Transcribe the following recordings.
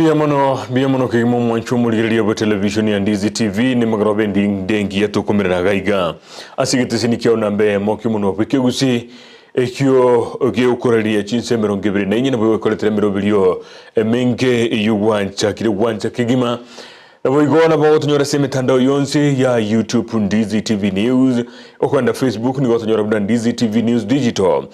Biamono kimo mwanchu muligiria bo television ya Ndizi TV ni magrobe dengi yato kumirana gaiga asigete sinikyo nambe moki muno peke Gusii ekyo geukoralia Chinsa merongibiri na nyina bo koletera mirobilio menge yuwancha kile wancha kigima na boigona ba otonyora se mitandao yonse ya YouTube Ndizi TV News okwanda Facebook ni otonyora Ndizi TV News Digital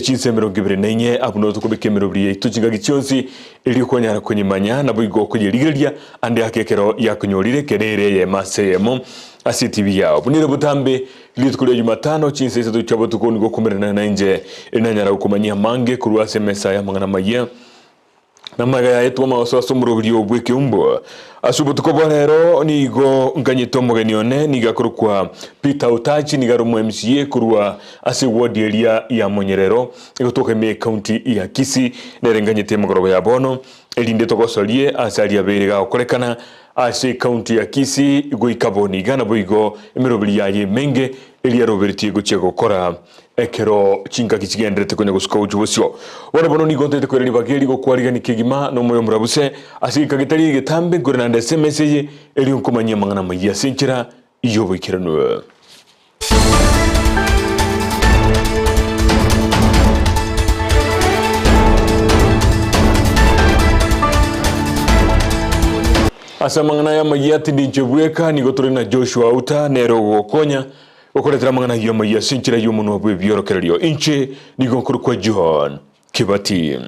Chinsa merongibiri na nye abuno tukobeke mirobilio tuchinga gichonsi iliyokonyara kwenye manya na boigo kwenye ligelia ande akekero ya kunyorire kerere ye masemo asitivi yao bunire butambe litukule Jumatano Chinsa Isato chabo tukoni go kumerana na nje inanyara ukumanyia mange kurua semesa ya mangana Amayia na magaya yetu maoso sumurubulio bweke umbo asubu tukobonero ni go nganyito mugenione ni gakurukwa Peter Utachi ni garumu MCA kurua ase ward area ya Monyerero ikotoka me county ya Kisii nerenganyite mugorobo ya bono elinde togosolie asali abere okorekana ase county ya Kisii go ikaboni gana boigo emirobili yaye menge elia roberti go chego kora ekero chinga kichigendrete kwenye gusuka ujubosyo wana bono ni gontete kwereni bageri go kwariga ni kigima no moyo murabuse asiki kagitari getambe ngorana ndese message eli unkomanya mangana Amayia senchira iyo bikirano asa mangana ya Amayia tindi nchebweka ni gotore na Joshua Uta nero gokonya okoletera mangana ya Amayia senchira yomuno bwe biorokerero inche ni gonkuru kwa John Kibati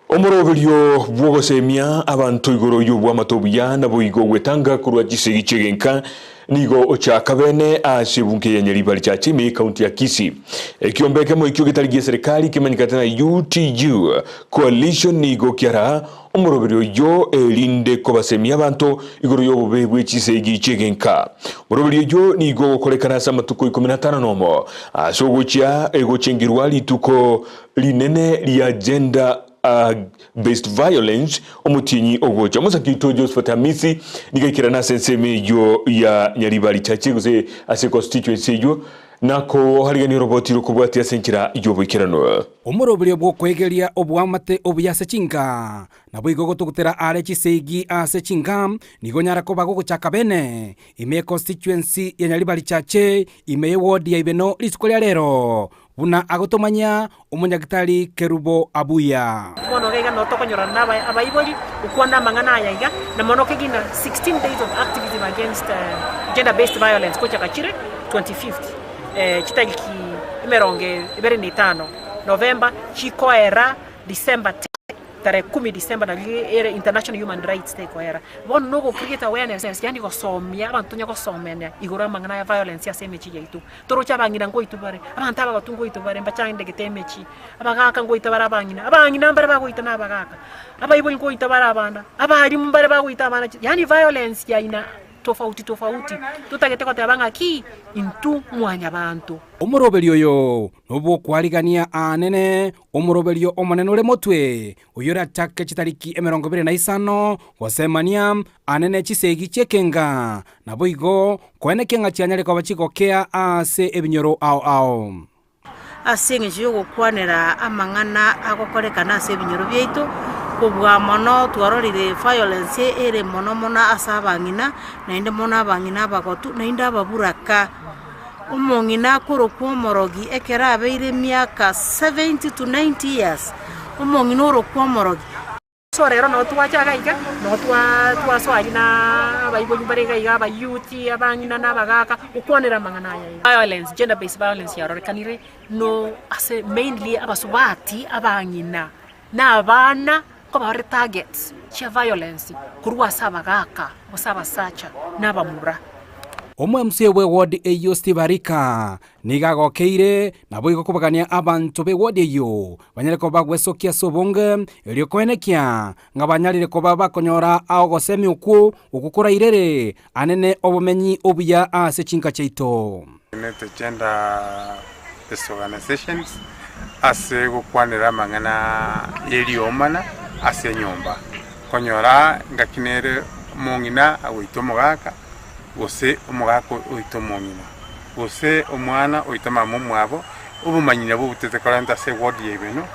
omorovelio bwogosemia abantu igoro yobwa matobuya na boigo wetanga kurwa Gusii chegenka nigo ochaka bene asibunke ya Nyaribali chache me county ya Kisii ekiombeke mo ikyo gitarigie serikali kimanyikata na UTU coalition nigo kiara omorovelio yo elinde kobasemia abantu igoro yobobe bwechise chegenka omorovelio yo nigo kolekana samatuko 15 nomo asogochia egochengirwa lituko linene li agenda based violence omutinyi ogocha musakito Joseph Tamisi nigakira na senseme yo ya Nyaribali chache guze ase constituency yo nako harigani roboti rukubwati asenkira yo bwikirano omurobulio bwo kwegeria obwamate obuyase chinga na bwigo gotugutera are Chisegi ase chinga nigonyara ko bago guchaka bene ime constituency ya Nyaribali chache ime ward ya ibeno lisikolia lero buna agotomanya umunyagitari Kerubo Abuya mono gega no tokonyora naba abayiboli ukwana mangana yayiga na mono kegina 16 days of activism against gender based violence ko chakachire 25th kitagiki imeronge ibere ni 5 November chikoera December tare 10 December na ere International Human Rights Day koera bon no go create awareness yani go somya abantu nyako somenya igora mangana ya violence ya semechi yaitu toro chabangina ngo itubare abantu aba batungo itubare mbachande getemechi abagaka ngo itabara abangina mbare bago itana abagaka abayibo ngo itabara abana abari mbare bago itabana yani violence ya ina tofauti tutagete kwa tabanga ki intu mwanya bantu omurobelio yo nobo kwarigania anene omurobelio omonene ule motwe uyora take chitariki 25 wasemania anene Chisegi chekenga na boigo kwenekenga chianyale kwa bachiko kea ase ebinyoro ao asinge yo kwanera amangana agokorekana ase ebinyoro byaitu kubwa mono twarorire violence ere mono asabangina na inde mono abangina bagotu na inde ababuraka umongina kurokwo morogi ekera abeire miaka 70 to 90 years umongina urokwo morogi so rero no twachaga iga no twaswali na abayiboli barega iga abayuti abangina nabagaka ukonera mangana ya violence gender based violence yarorekanire no ase mainly abasubati abangina na abana kwa targets cha violence kurwa sabagaka musaba sacha nabamura omwe msewe ward eyo Stibarika nigagokeire na boigo kubagania abantu be ward eyo banyale ko bagwesokia sobonge elio koenekia ngabanyalire ko baba konyora ao gosemi ukukura irere anene obumenyi obuya ase chinka cheito gender based organizations ase gukwanira mangana eliomana ase nyomba konyora ngakinere mongina awito mogaka ose omugaka oito mongina ose omwana oito mamu mwabo obumanyina bo butete 40 se ward yebeno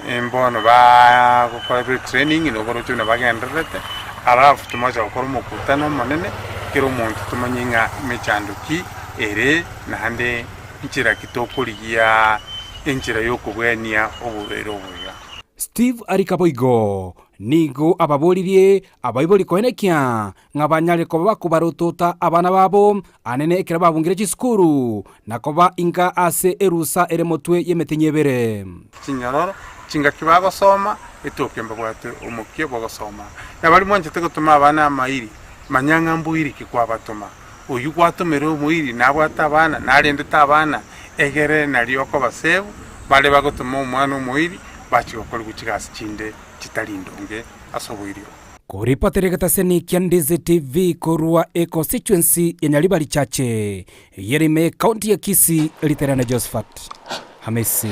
embono ba gukora training no goro tuna bagenderete alafu tumaja gukora umukutano munene kero umuntu tumanyinga mechanduki ere nahande inchira kitokuriya inchira yokubwenia oburero buya. Steve Arikaboigo nigo ababoririe abaibori koenekia ngabanyale ko bakubarotota abana babo anene ekera babungire chiskuru nakoba inga ase erusa ere motwe yemetenyebere chinyaroro chinga kibago soma etokemba bwate umukie bwagosoma nabali mwanje tegotuma abana amairi manyanga mbuiri kikwa batuma uyu kwatumira umuiri nabwata abana narendeta abana egere nalioko basebu bale bagotuma umwana umuiri bachikokora guchigasi chinde chitalindonge asobuirio. Kuripotereka seni Ndizi TV korua constituency ya Nyaribari chache Yerime County ya Kisii literana Josephat Hamisi.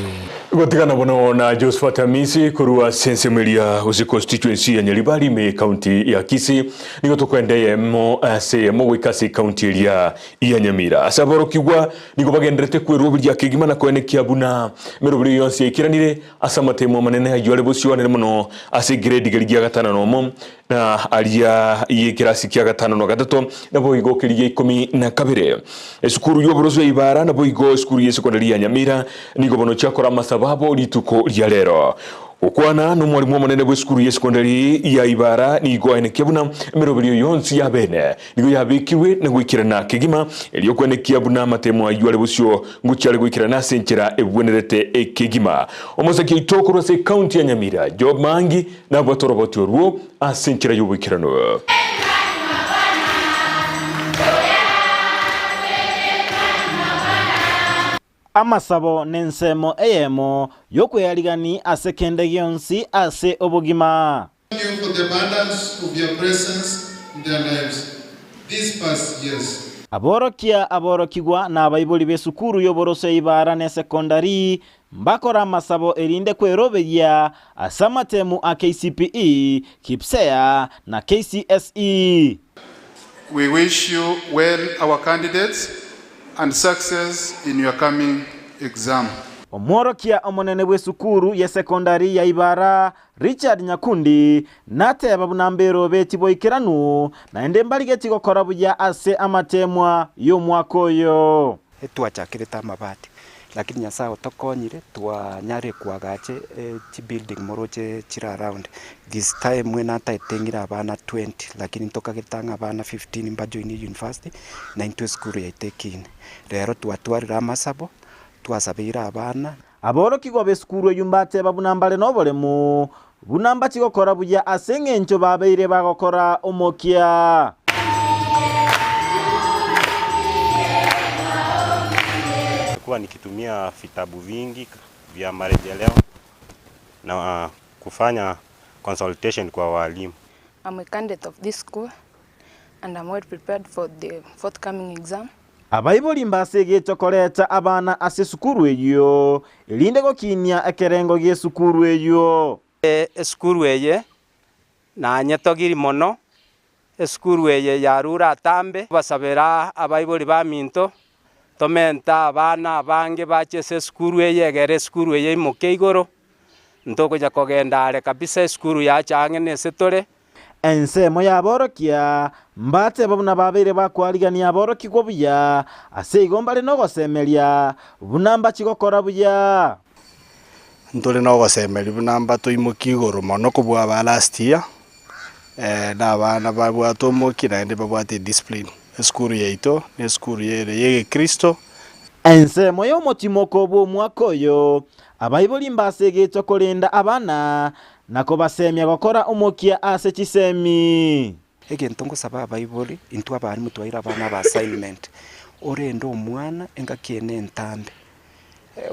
Gwatikana bono na Josephat Hamisi kurua sensemelia usi constituency ya Nyaribari me county ya Kisii nigo tukwendeye mo ase mo wikasi county ya Nyamira asaboro kigwa nigo bagendrete kweru bya kigima na kwene kiabuna merobiri yonse ikiranire asamate mo manene hajwale bosiyone muno ase grade galigia gatana no mo na alia yekirasi kya gatano no gatato na boigo kiriye 12 esukuru yoborozo ibara na boigo esukuru yesekondari ya Nyamira nigo bono cyakora masababo lituko lya lero ukwana no mwalimu munene bw'esukuru yesekondari ya ibara nigo ainekebuna merobiri yonsi ya bene nigo yabikiwe na gwikirana kigima eliyo kwenekiabuna matemo aywale busyo ngucyale gwikirana senkera ebwenerete ekigima omosaki itokoro se county ya Nyamira Job Mangi na bwatoroboti ruo asenkera yubikirano. Amasabo nensemo eyemo yokweyaligani asekende gyonsi ase obugima. Thank you for the abundance of your presence in their lives these past years. Aborokigwa na abaiboli besukuru yoborose ibara ne sekondari mbakora amasabo erinde kwerobeya asamatemu a KCPE, KIPSEA na KCSE. We wish you well, our candidates, and success in your coming exam. Omworokia omonene bw'esukuru ya sekondari ya ibara Richard Nyakundi nate ababunambero beti boikeranu na ende mbaligeti gokora buya ase amatemwa y'omwaka oyo twachakireta amabati lakini Nyasaye otokonyire twanyare kwagache chi building moroche chira around this time mwena taitengira abana 20 lakini tokagitanga abana 15 mbajoini university na into school ya itekine rero twatwarira amasabo twasabira abana aborokigwa besukuru yumbate babunambale nobolemu bunamba chigokora buya asengencho babeire bagokora omokia kwa nikitumia vitabu vingi vya marejeleo na kufanya consultation kwa walimu. I'm a candidate of this school and I'm well prepared for the forthcoming exam. Abaiboli mbasege chokoleta abana ase sukuru eyo elinde gokinya ekerengo ge sukuru eyo sukuru eye na nyetogiri mono sukuru eye yarura atambe basabera abaiboli ba minto tomenta abana bange bache sukuru eye gere sukuru eye mukeigoro ntoko jakogenda kabisa sukuru ya change ne setore ensemo ya borokia mbate babuna babere bakwaligania boroki go buya ase igombale no gosemelia bunamba chigokora buya ntole no gosemelia bunamba toimukigoro mono kubwa ba last year na bana babwa tomokira ende babwate discipline skuru yeito ne skuru yege Kristo ensemo yo motimoko bwo mwakoyo abaiboli mbasege chokolenda abana nako basemya gokora omokia ase chisemi egento ngosaba abaiboli intwa bari mutwaira abana ba assignment orendo omwana engakiene entambe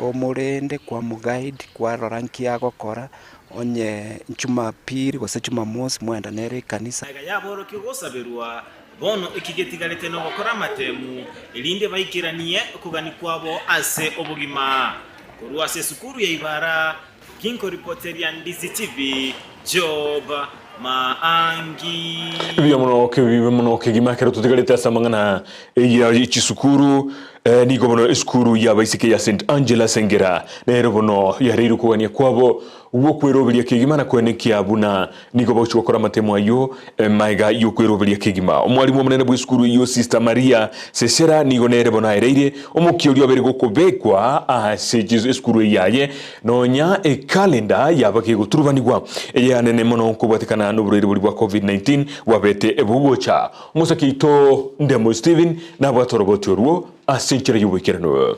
omorende kwa muguide kwa roranki agokora onye nchuma piri gose chuma mosi mwenda nere kanisa yaboro kigosabirwa bono ikigetigarete no gokora matemu elinde baikiranie kugani kwabo ase obugima kurwa ase sukuru ya ibara kinko reporter ya Ndizi TV Job Maangi biya muno kigima kero tutigarete asamangana ya ichisukuru nigo bono skuru ya baisike ya St Angela Sengera nero bono ya reiru kugania kwabo uwo kweroberia kigima na kwenekia buna nigo bocho gukora matemo ayo maiga yo kweroberia kigima omwalimu munene bwa skuru iyo Sister Maria Sesera nigo nere bona ereire omukiorio abere gukobekwa ase skuru yaye nonya calendar yabake guturubanirwa eyanene mono kubwatikana n'uburere buri bwa COVID-19 wabete ebugocha musakito Ndemo Steven nabwatoroboti oruo asenchera yubikirano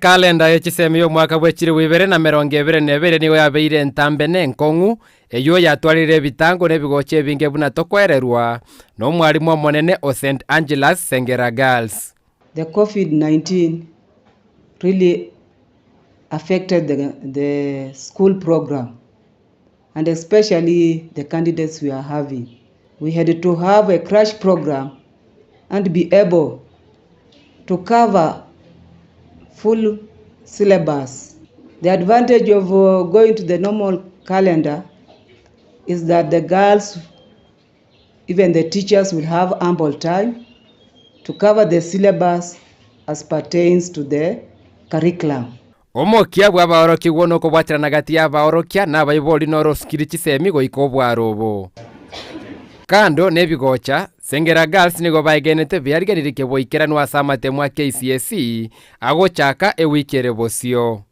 kalenda y'ekisemi y'omwaka bw'ekiri 2022 niyo yabeire entambe n'enkongu eyo yatwarire ebitango n'ebigoche ebinge buna tokwererwa n'omwalimu omonene o St Angela's Sengera Girls. The COVID-19 really affected the school program and especially the candidates we are having. We had to have a crash program and be able to cover full syllabus. The advantage of going to the normal calendar is that the girls, even the teachers, will have ample time to cover the syllabus as pertains to the curriculum. Omokia bwa baoroki wono ko bwatirana gati ya baorokia na bayiboli no roskiri kisemi go ikobwa robo. Kando nebigocha Sengera Girls nigo baigenete byariganirike boikeranwa samatemwa KCSE agochaka ewikere bosio.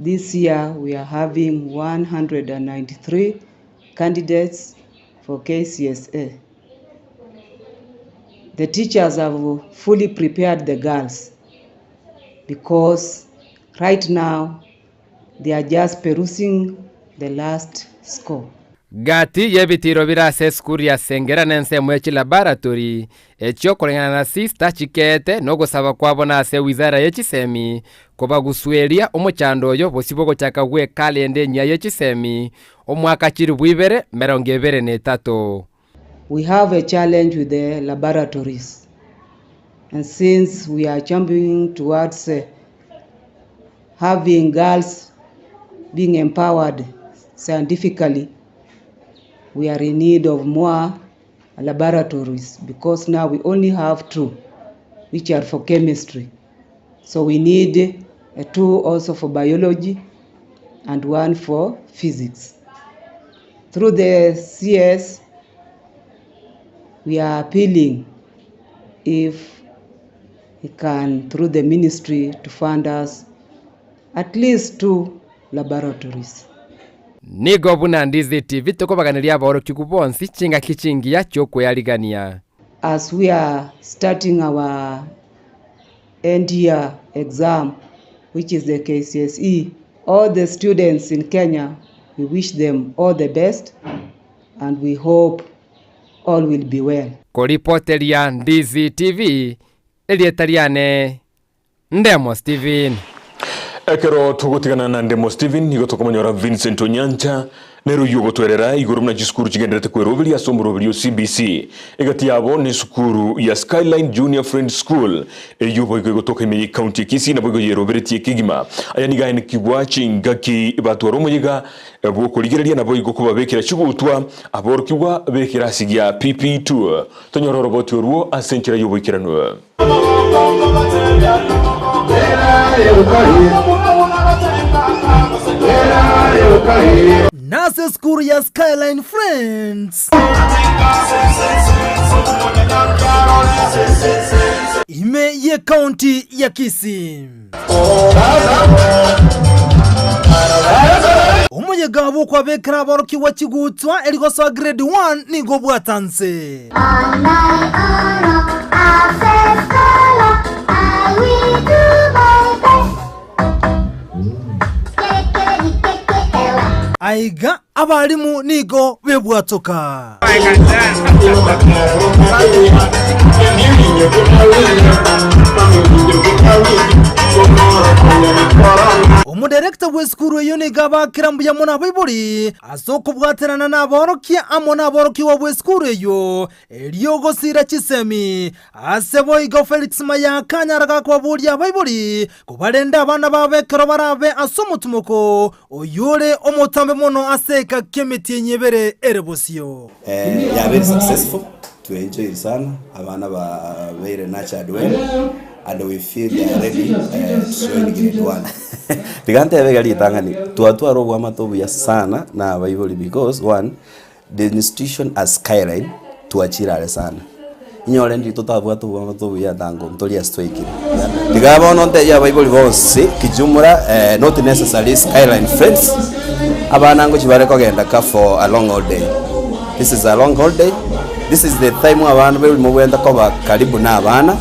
This year we are having 193 candidates for KCSE. The teachers have fully prepared the girls because right now they are just perusing the last score. Gati yebitiro birase skuru ya Sengera nense mwechi laboratory ekyo kolengana na Sister Chikete no gusaba kwabona ase wizara y'ekisemi koba gusweria omuchando yo bosibogo chakagwe kalende nya y'ekisemi omwaka kiri 2023. We have a challenge with the laboratories, and since we are jumping towards having girls being empowered scientifically, we are in need of more laboratories because now we only have 2 which are for chemistry. So we need 2 also for biology and 1 for physics. Through the CS, we are appealing if we can, through the ministry, to fund us at least 2 laboratories. Nigo buna Ndizi TV tokobaganiria abaoroki kubonsi chinga kichingia choko yaligania. As we are starting our end year exam, which is the KCSE, all the students in Kenya, we wish them all the best and we hope all will be well. Koripoteria Ndizi TV, Elietariane, Ndemo Steven. Ekero tugutigana na Ndemo Steven nigo tokomanyora Vincent Onyancha nero yugo twerera iguru na gisukuru kigenderete kwerobiri ya somborobiri CBC egati yabo ni sukuru ya Skyline Junior Friends School eyubo igo toka ime county Kisii na bogo yerobiri tie kigima aya niga ni kibwachi ngaki batwaro muyiga bwo kurigereria na bogo kuba bekira chugutwa aborokibwa bekira sigia PP2 tonyororo roboti oruo asenchira yubo ikirano. Nase skuru ya Skyline Friends ime ye county ya Kisii umuyega abo kwa bekra baroki wa kigutwa eligoso grade 1 nigo bwatanse aiga abalimu nigo bebwatoka umudirector w'eskuru yoniga bakirambuye muna biburi asoko bwaterana n'aborokia amona aboroki wa w'eskuru yo eliyogo sira kisemi asebo igo Felix Mayakanyaraga kwa burya biburi kubalenda abana babekero barabe asomutumuko oyure omutambe mono aseka kemiti nyebere erebosio. They are very successful enjoy sana abana ba very nurtured well and we feel they are ready to join grade 1. Digante begali tangani tuatu arogwa matobu ya sana na Bible because one the institution as skyline tuachira sana inyore ndi tutabu tu matobu ya dango mtolia strike digaba nonte ya Bible vose kijumura not necessarily skyline friends abana ngo chibare kogenda ka for a long holiday. This is a long holiday. This is the time abana be mubenda ko karibu na abana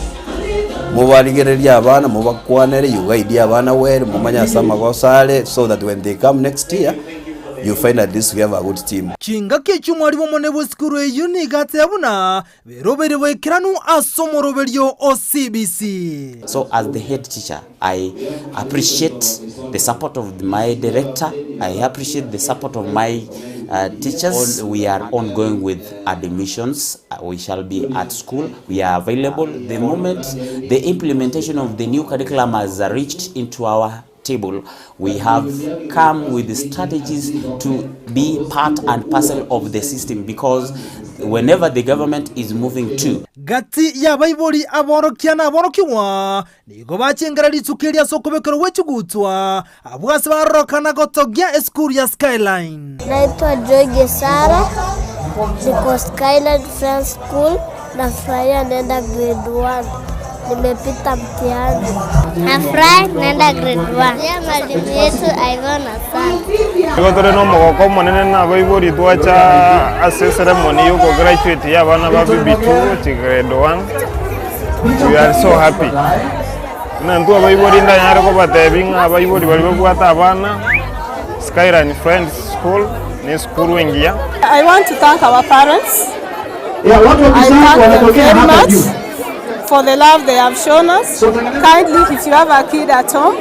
mubaligereria abana mubakwanere yugaidi abana were mumanya sama gosale so that when they come next year you find at least we have a good team. Kinga kechumwari bomone bweskuru eyuni gatebuna berobere bwekiranu asomoroberio o CBC. So as the head teacher, I appreciate the support of my director. I appreciate the support of my teachers. We are ongoing with admissions. We shall be at school. We are available. The moment the implementation of the new curriculum has reached into our table, we have come with the strategies to be part and parcel of the system because whenever the government is moving to gati ya Bible aborokia na aborokiwa nigo bachengera litsukiria sokobekero wechugutwa abwase barokana gotogia school ya Skyline. Naitwa Joy Sara, niko Skyline Friends School na furahia nenda grade 1. Nimepita mtihani. Nafurahi naenda grade 1. Ya mwalimu yetu Ivona sana. Niko tore no mogoko monene na Bible tuacha assess ceremony yuko graduate ya bana ba BB2 to grade 1. We are so happy. Na ndu Bible nda nyare ko batebinga Bible bali bwata abana Skyline Friends School ni school wengia. I want to thank our parents. I thank them very much for the love they have shown us. Kindly, if you have a kid at home,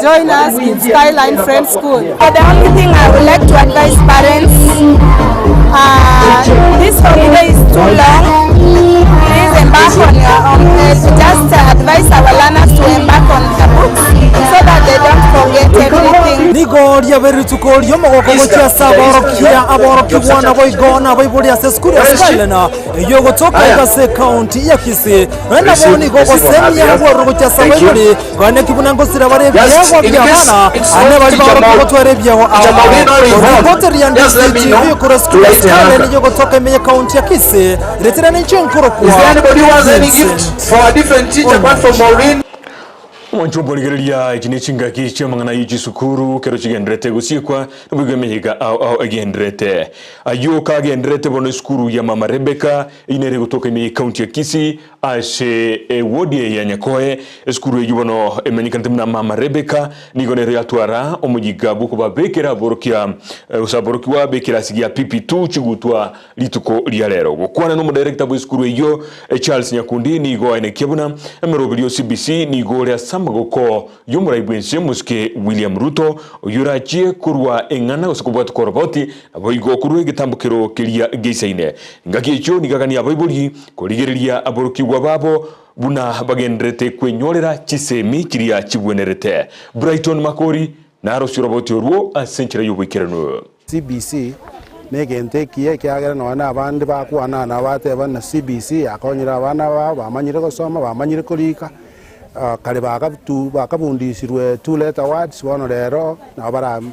join us in Skyline Friends School. The only thing I would like to advise parents, this holiday is too long. Please embark on your own. Just advise our learners to embark on the books so that they don't forget everything. Nigoria berutuko lyo mogoko cha saborokia aborokiwana boigona boiboria se school ya Skyline yo gotoka Ikase county ya Kisii na boni gogo semi ya borogo cha sabori kwane kibunango sira bare byago byabana ane bali baroko twere byaho abo reporter ya Ndizi yo kuro school ya Skyline yo gotoka menye county ya Kisii retera n'inchenkoro kwa. Is there anybody who has any gift for a different teacher apart from Maureen? Mwanchumbo ligereria ikine chinga kichya mangana yiji sukuru kero chigendrete gusikwa nubwo mehiga au agendrete ayo ka agendrete bono sukuru ya mama Rebecca inere gutoka ime county ya Kisii ashe wodi ya Nyakoe sukuru yubono emenyikante na mama Rebecca nigonere yatwara omugiga buko babekera borokia usaborokiwa bekera sigia PP2 chigutwa lituko lya lero gukwana no director bo sukuru yo Charles Nyakundi nigo ene kebuna emerobilio CBC nigo lya magoko yumura ibwense muske William Ruto yurachie kurwa engana usukubwa tukoroboti aboigo kurwe gitambukiro kiria geisaine ngagicho nigagani abaibuli kurigereria aborokiwa babo buna bagendrete kwenyorera chisemi kiria chibwenerete Brighton Makori na rosiroboti ruo asenchira yubikirano CBC negente kiye kyagera no na abandi bakwana na bateba na CBC akonyira abana bamanyire gusoma bamanyire kurika kale bakabundisirwe 2 letter words wono rero na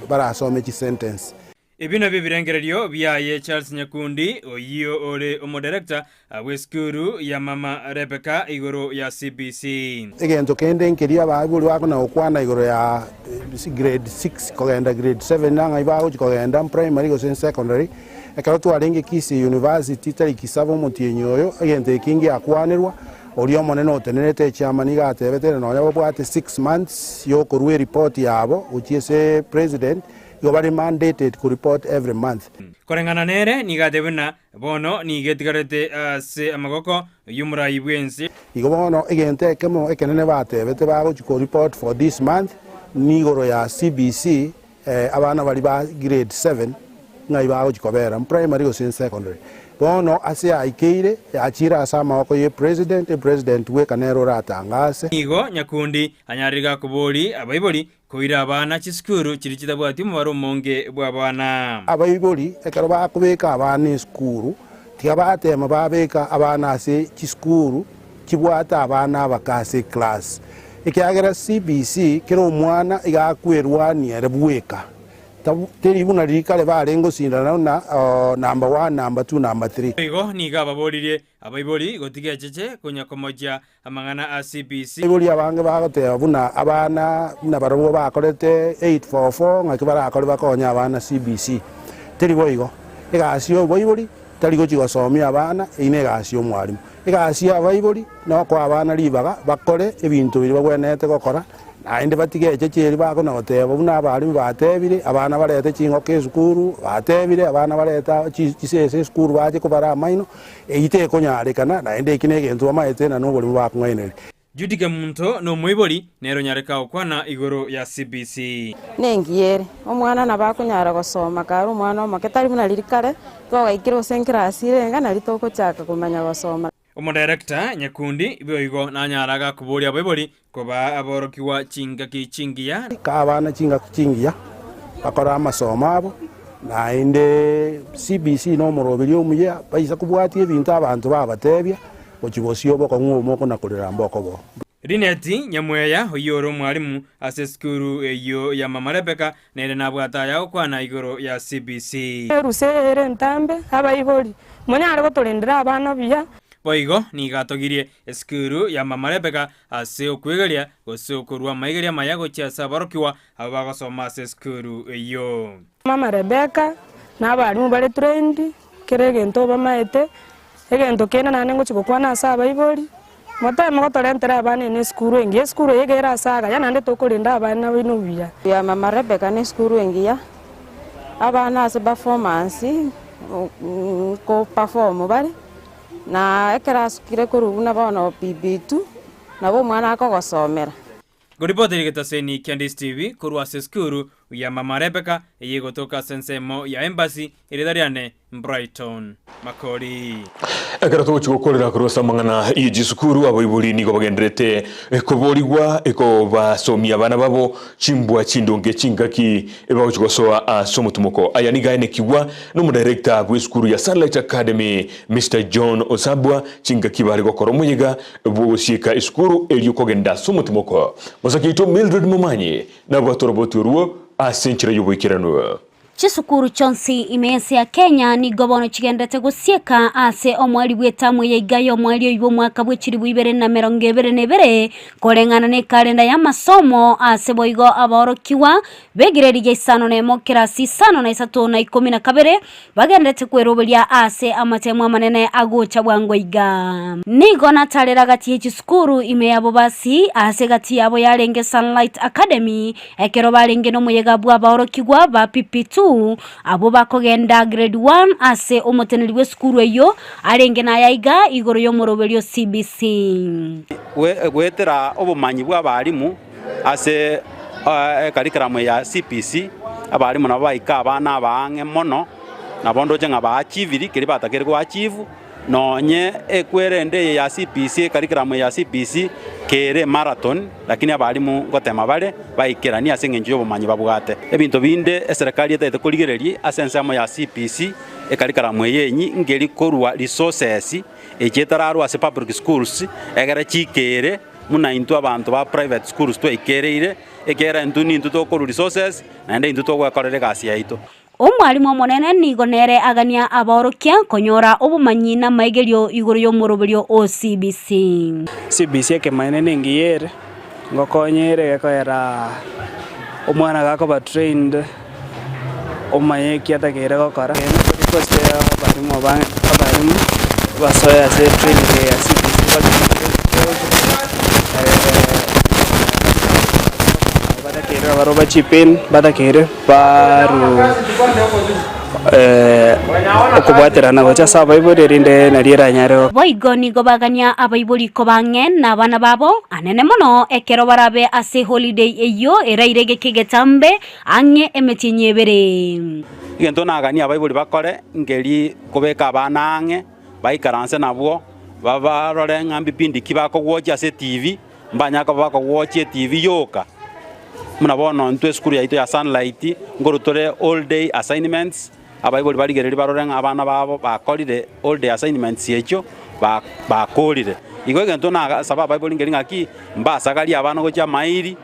barasome chi sentence Ibino bibirengererio bya Charles Nyakundi oyiyo ole omodirector weskuru ya mama Rebecca igoro ya CBC egento kende nkeria babuli bakona okwana igoro ya grade 6 kogenda grade 7 nanga ibago kogenda primary go secondary ekaro twarenge Kisii University tari kisabo mutienyoyo egento kingi akwanirwa Olio moneno tenerete chama niga atebetera no yabo bwate 6 months yo kurwe report yabo uchiese president yo bari mandated to report every month. Korengana nere niga debuna bono ni getigarete se amagoko yumura ibwensi. Igo bono egente kemo ekenene batebete bago chiko report for this month nigoro ya CBC abana bari ba grade 7 ngai bago chikobera primary go secondary. Bono ase aikeire achira asama wako ye president we kanero ratangase Igo Nyakundi anyariga kuboli abaiboli koira abana chiskuru chirichita bwati mu barumonge bwa bana abaiboli ekaro bakubeka abana skuru tikabate mababeka abana ase chiskuru chibwata abana bakase class ikiagera CBC kero mwana igakwerwa ni erebweka teri buna rikale barengo sindana na number 1 number 2 number 3 igo niga baboririe abaibori gotiga cheche kunya komoja amangana a CBC ibori abange bagote buna abana na barobo bakorete 844 ngakibara akore bakonya abana CBC teri boigo igasio boibori tari gukigosomia abana ine gasio mwarimu igasio abaibori no kwa abana libaga bakore ebintu biri bagwenete gokora nainde batigeje cheri bako na goteba buna abarimu batebire abana barete chingoke esukuru batebire abana bareta chisese esukuru baje kubara amaino eite konyarekana nainde kinegento amaete na no boli bako ngene Judike muntu no mwibori nero nyareka okwana igoro ya CBC nengiere omwana nabakunyara gosoma karo omwana omaketari buna lirikare twagaikira senkira asirenga nari tokochaka kumanya gosoma Umudirector Nyakundi byoigo nanyaraga kuboria abaibori koba aborokiwa chingaki chingia kabana chingia bakora amasomo abo nainde CBC no morobiri omuya baisa kubwatie bintu abantu babatebya okibosio boko ng'omo na kulira mboko bo Rineti Nyamweya oyoro mwalimu ase skuru eyo ya Mama Rebecca nere nabwata yao kwana igoro ya CBC Rusere ntambe abaibori munyara gotolendera abana biya Boigo ni gatogirie skuru ya Mama Rebecca ase okwegeria gose okorwa maigeria mayago chiasa barokiwa abagosoma ase skuru eyo Mama Rebecca nabarimu bare trend keregento bamaete egento kena nane ngochikokwana asa abaibori Mata gotolentera abana ne skuru engi skuru yegera saga yana nde tokolinda abana bino biya ya Mama Rebecca ne skuru engiya abana ase performance ko perform bari na ekerasukire kuruguna bana opibitu nabo mwana akogosomera Goripoti getaseni Candice TV kurwa ase skuru ya Mama Rebecca yegotoka sensemo ya embassy iridariane Brighton Makori Ekarato chikokorera kurosa mangana ijisukuru abaibuli nigo bagendrete ekoborigwa ekobasomia bana babo chimbwa chindonge chingaki eba chikosoa asomutumoko aya nigaene kiwa no director bw'eskuru ya Sunlight Academy Mr John Osabwa chingaki bari gokoro muyiga bw'osika eskuru elyo kogenda somutumoko Mosakito Mildred Mumanyi na bwatoroboturuo asenchira yubikirano Chisukuru chonsi imensi ya Kenya ni gobono chigendete gusieka ase omwali bwetamwe yaigayo omwali oibo mwaka bwechiri bwibere na merongebere nebere korengana ne kalenda ya masomo ase boigo aborokiwa begireri ya isano na emokirasi isano na isato na 12 bagendete kweroberia ase amatemu amanene agocha bwango iga nigo natalera gati chisukuru ime yabo basi ase gati yabo yarenge Sunlight Academy ekero barenge no muyega bwa aborokiwa ba pipitu abo bakogenda grade 1 ase omoteneri w'eskuru eyo arenge na yaiga igoro yo moroberio CBC wetera obumanyi bw'abarimu ase curriculum ya CBC abarimu nabo baika abana abange mono nabondo jenga ba achieviri kiri batakere ko achieve nonye ekwerende ya CBC curriculum ya CBC kere marathon lakini abarimu gotema bare baikirani ase ngenjo obumanyi babwate ebinto binde eserikali etaite kurigererie ase ensemo ya CBC curriculum yenyi ngeri korwa resources echetararo ase public schools egera chikere muna into abantu ba private schools to ikereire ekera ntuni into to koru resources naende into to gwakorere gasi yaito Omwalimu omonene nigonere agania aborokia konyora obumanyi na maigerio igoro yo moroberio OCBC CBC kemanene ngiyere ngokonyere gakoera omwana gako ba trained omaye kiatakere gokora request ya abarimu basoya se training ya CBC badakere baroba chipin badakere baru okubwaterana gocha saba iborerinde nariera nyare boigo nigo bagania abaibori ko bangen na bana babo anene mono ekero barabe ase holiday eyo erairege kigetambe ange emetinyebere igento nagania abaibori bakore ngeri kubeka abana ange baikaranse nabwo babarore ngambi pindi kibakogwocha ase TV mbanyaka bakogwocha TV yoka muna bono ntwe skuru yaito ya Sunlight ngorutore all day assignments abaibori barigereri barorenga abana babo bakorire all the assignments yecho bakorire igo gento na saba abaibori ngeri ngaki mbasagari abana gocha mairi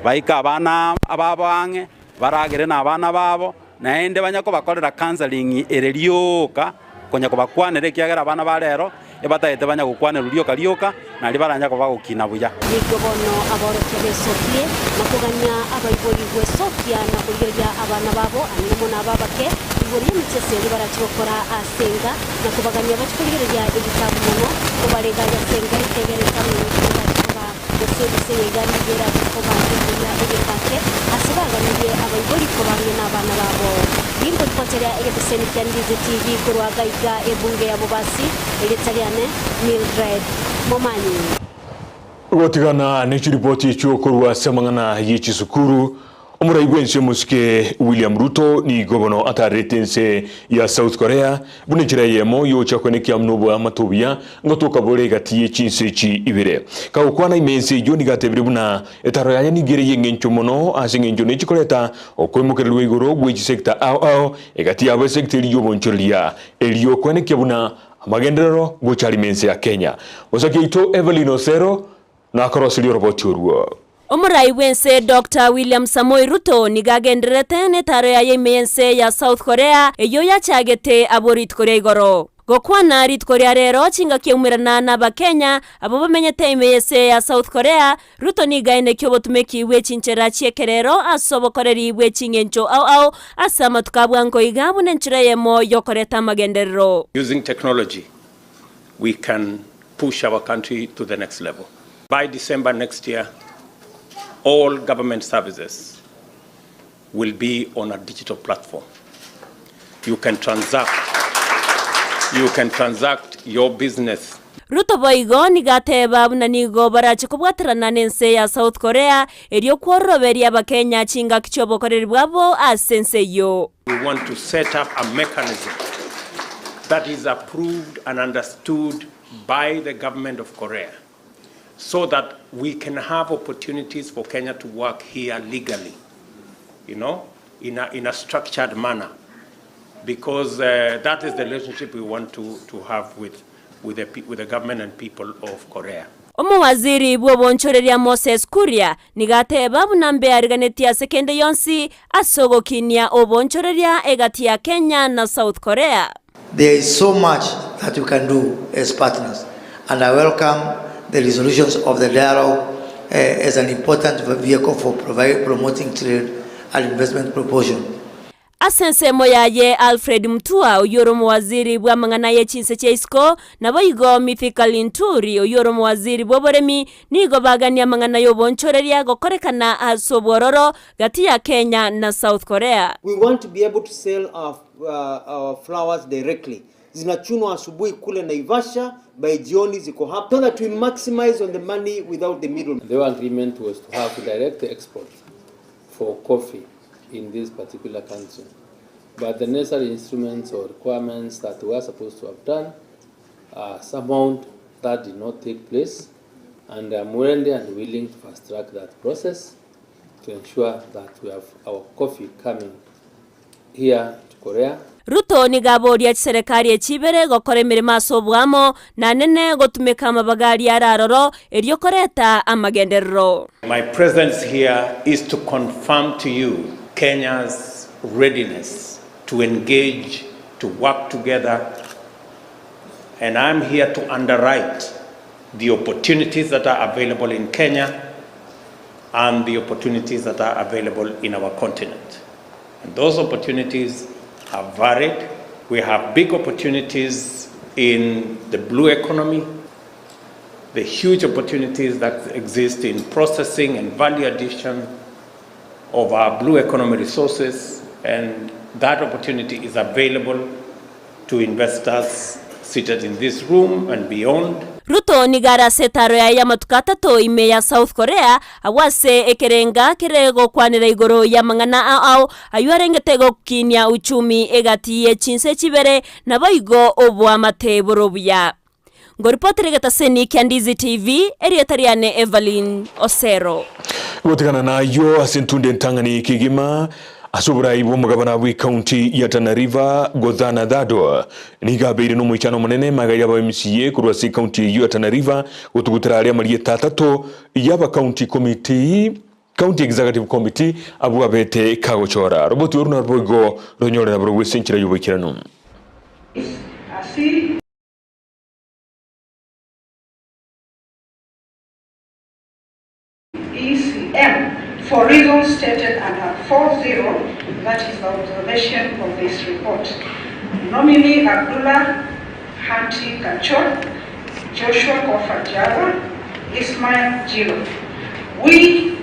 baika abana ababange baragere na abana babo naende banyako bakorera counseling ererioka konya kubakwanere kiagera abana barero ebataete banya gukwanera rioka na ribaranya ko bagukina buya igobono aboroke besokie nakuganya abaibori gwesokia na kugeria abana babo animo na babake ibori y'imicese barachokora asenga na kubaganya bachukugeria ibitabu muno kubarega yasenga itegereka mu kuba gusebise yegani gera kuba kugira ibitake asibaganiye abaibori ko bamwe n'abana babo bingo twatere egeseni ya Ndizi TV kurwaga iga ebunge ya Bobasi egetariane Mildred Momanyi gotigana ni ripoti cyo kurwa semangana yichi sukuru umuraigwense musike William Ruto ni gobono ataretense ya South Korea bunijira yemo yo chakwenekia mnubu amatubia ngotoka bore gatiye Chinsa ibire kawukwana imense joni gatebire buna etaro ya nigere yengencho mono asingenjo ne chikoleta okwemukerwe igoro gwechi sector ao egati aba sector yo boncholia elio kwenekia buna amagendero gochali mense ya Kenya osakito Evelyn Osero na korosili roboti uruo Omurai wense Dr. William Samoei Ruto nigagenderete netaro ya yemense ya South Korea eyo yachagete aborit Korea igoro gokwana rit Korea rero chinga kyemirana na bakenya abo bamenyete yemense ya South Korea Ruto nigaine kyo botumeki we chinchera chiekerero asobokoreri we chingencho au asama tukabwanko igabu nenchira yemo yokoreta magenderero. Using technology we can push our country to the next level. By December next year, all government services will be on a digital platform. You can transact your business. Ruto boigo nigateba bunanigo barache kubwaterana nense ya South Korea eryo kworoberia abakenya chinga kichobokoreri bwabo asense yo. We want to set up a mechanism that is approved and understood by the government of Korea, so that we can have opportunities for Kenya to work here legally, you know, in a structured manner, because that is the relationship we want to have with the government and people of Korea. Omuwaziri bwobonchoreria Moses Kuria nigateba bunambe ariganetia sekende yonsi asogokinia obonchoreria egatia Kenya na South Korea. There is so much that we can do as partners, and I welcome the resolutions of the dialogue as an important vehicle for promoting trade and investment promotion. Asense moyaye Alfred Mutua uyoro muwaziri bwa mangana ye Chinsa cheisko na boigo Mithika Linturi uyoro muwaziri boboremi nigo bagania mangana yo bonchoreria gokorekana asobororo gati ya Kenya na South Korea. We want to be able to sell our flowers directly. Zinachunwa asubuhi kule Naivasha, by jioni ziko hapa, so that we maximize on the money without the middleman. The agreement was to have direct export for coffee in this particular country, but the necessary instruments or requirements that we were supposed to have done, somehow that did not take place, and I'm ready and willing to fast track that process to ensure that we have our coffee coming here to Korea. Ruto nigaboria serikali echibere gokore mirima sobwamo na nene gotumeka amabagari araroro eryo koreta amagenderero. My presence here is to confirm to you Kenya's readiness to engage, to work together, and I'm here to underwrite the opportunities that are available in Kenya and the opportunities that are available in our continent. And those opportunities are varied. We have big opportunities in the blue economy, the huge opportunities that exist in processing and value addition of our blue economy resources, and that opportunity is available to investors seated in this room and beyond. Ruto nigara setaro ya matukata to ime ya South Korea awase ekerenga kerego kwanira igoro ya mangana au ayuarengete kinya uchumi egati ye Chinsa chibere na boigo obwa mateboro buya. Ngoripotere gataseni kya Ndizi TV erietariane Evelyn Osero. Gotikana na yo asentunde ntangani kigima asubura ibo mugabana wi county ya Tana River Godhana Dhado niga beire no muichano munene magaya ba MCA kurwa si county ya Tana River gutugutira aria mari 3 yaba county committee County Executive Committee abu abete kagochora roboti uruna boigo ronyore na bro wesenchira yubikirano asi ECM for reasons stated under 40, that is the observation of this report. Nominee Abdullah Hanti Kachor, Joshua Kofajara, Ismail Jilo. We,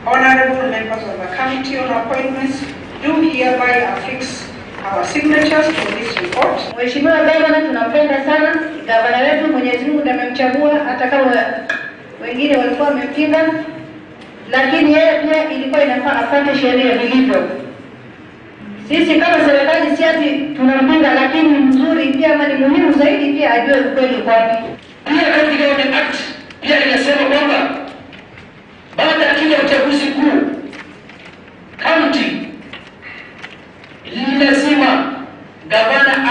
honorable members of the Committee on Appointments, do hereby affix our signatures to this report. Mheshimiwa Gavana, tunampenda sana gavana wetu, Mwenyezi Mungu amemchagua hata kama wengine walikuwa wamepinga, lakini yeye pia ilikuwa inafaa afuate sheria vilivyo. Sisi kama serikali si ati tunampinga, lakini ni mzuri pia ama ni muhimu zaidi pia ajue ukweli uko wapi. Pia katika ile act pia inasema kwamba baada ya kile uchaguzi kuu county lazima gavana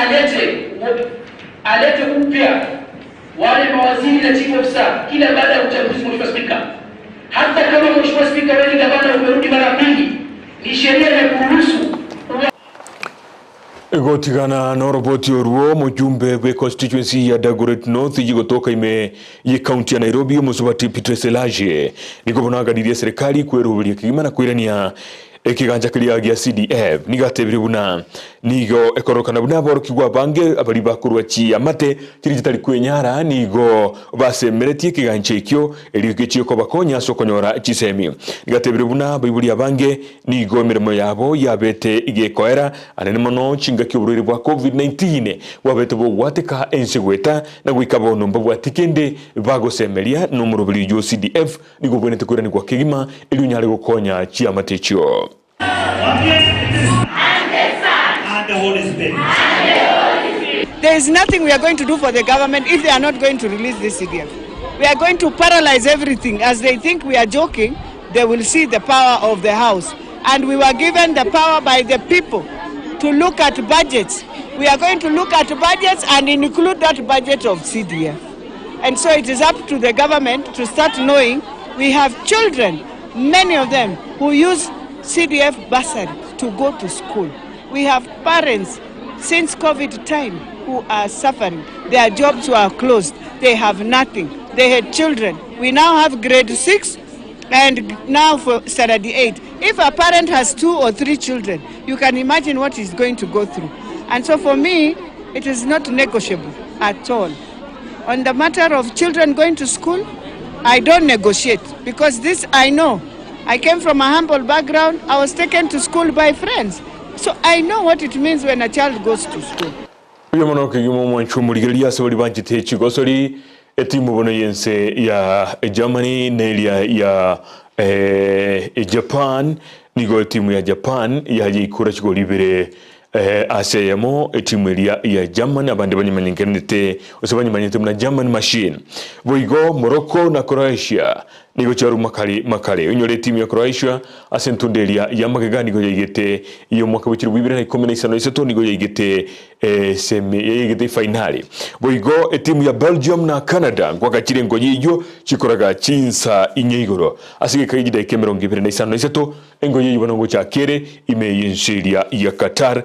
alete upya wale mawaziri na chief officer kila baada ya uchaguzi. Mheshimiwa Spika, hata kama Mheshimiwa Spika wewe gavana umerudi mara mbili, ni sheria inakuruhusu. Gotigana no roboti oruo mujumbe we constituency ya Dagoret North yigotoka ime ye county ya Nairobi musubati Peter Selaje niko bonagadiria serikali kwerubiria kigima na kwirania ekiganja kiria gia CDF nigatebire buna nigo ekorokana buna borokigwa bange abari bakurwa chi amate kirigitari kwenyara nigo basemeretie kiganja ikyo erigichio ko bakonya sokonyora chisemi nigatebire buna bayibuli abange nigo mirimo yabo yabete igekoera anene mono chinga kyoburiri bwa COVID-19 wabete bo gwateka ensegweta na gwikabono mbabwatikende bagosemeria no murubiri yo CDF nigo bwenete kwirani kwa kigima eliunyale gokonya chi amate chio. There is nothing we are going to do for the government if they are not going to release this CDF. We are going to paralyze everything. As they think we are joking, they will see the power of the house. And we were given the power by the people to look at budgets. We are going to look at budgets and include that budget of CDF. And so it is up to the government to start knowing we have children, many of them, who use CDF bursary to go to school. We have parents since COVID time who are suffering. Their jobs were closed. They have nothing. They had children. We now have grade 6 and now for standard 8. If a parent has 2 or 3 children, you can imagine what he's going to go through. And so for me, it is not negotiable at all. On the matter of children going to school, I don't negotiate because this I know. I came from a humble background. I was taken to school by friends. So I know what it means when a child goes to school. Uyamonoke yumo nchumuligelia sabali banjite chigosori etimu bono yense ya Germany nelia ya Japan nigo timu ya Japan yaje ikura chigoli bere aseyamo etimu ya German abandi banyimanyinkenete osabanyimanyete muna German machine boigo Morocco na Croatia nigo charu makale unyole timu ya Croatia asentundelia ya magega nigo yegete iyo mwaka w'ikiri bibiri na 15 Isato nigo yegete semi yegete finali boigo etimu ya Belgium na Canada kwa gakire ngo yiyo chikoraga Chinsa inyeigoro asige kayigida ikemero 25 Isato ngo yiyo bonongo chakere ime yinsiria ya Qatar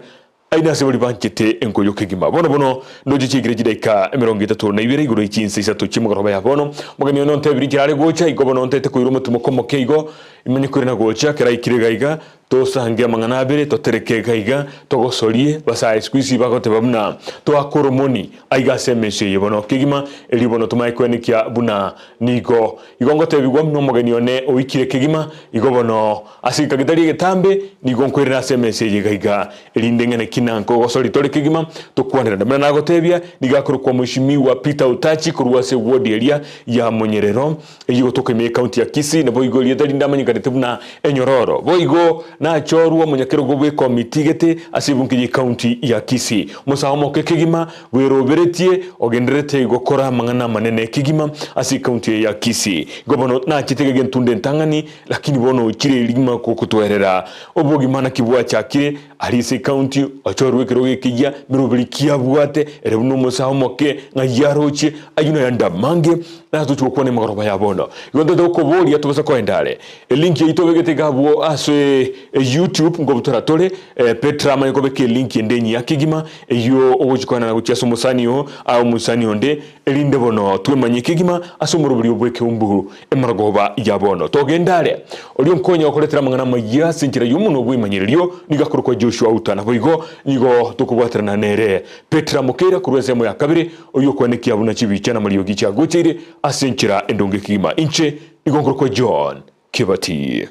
aina sebali bankete enkoyo kigima bono noje chigire jidaika 32 iguro Chinsa Isato chimugoroba ya bono mugani no ntebiri kirare gocha igobono ntete kuiruma tumokomo keigo imenye kurina gocha kera ikirigaiga to sange mangana abere to tereke gaiga to gosorie basa squeeze bagote bamna to akoromoni aiga semese yebono kigima elibono to maikonikia buna nigo igongote bigwa no mugani one oikire kigima igobono asika gidari getambe nigo nkwirina semese yegaiga elindengene kinanko gosori tole kigima to kwanira ndamana nagotebia nigakuru kwa mheshimiwa Peter Utachi kuruwase ward area ya Monyerero eyigo toke me county ya Kisii na boigo lietari ndamanyika buna enyororo boigo na chorwa munyakirogo bwe komiti gete asibunki county ya Kisii musahomo ke kigima weroberetie ogenderete gukora mangana manene kigima asi county ya Kisii gobono na chitege ntunde ntangani lakini bono chire ligima kokutwerera obogima na kibwa chakire alise county ochorwe kiroge kijya mirobirikia bwate erebuno musahomo ke ngayaroche ayuna yanda mange na tuchukwane magoroba ya bono yondo doko boli atobasa ko endale link yitobegete gabo aswe YouTube ngobutora tole Petra mayikobeke link endenyi yakigima eyo ogochikwana na guchaso musanio au musanio nde elinde bono twemanye kigima asomurubiri obweke umbu emaragoba ya bono togendale olio mkonya okoletera mangana maya sinjira yumuno bwimanyirilio nigakuru kwa Joshua utana boigo nigo tukubwaterana nere Petra mukera kurwezemo ya kabiri oyo kwaneki abuna chibichana maliyo gicha gochire asinchira endonge kigima inche igongoro kwa John Kibati.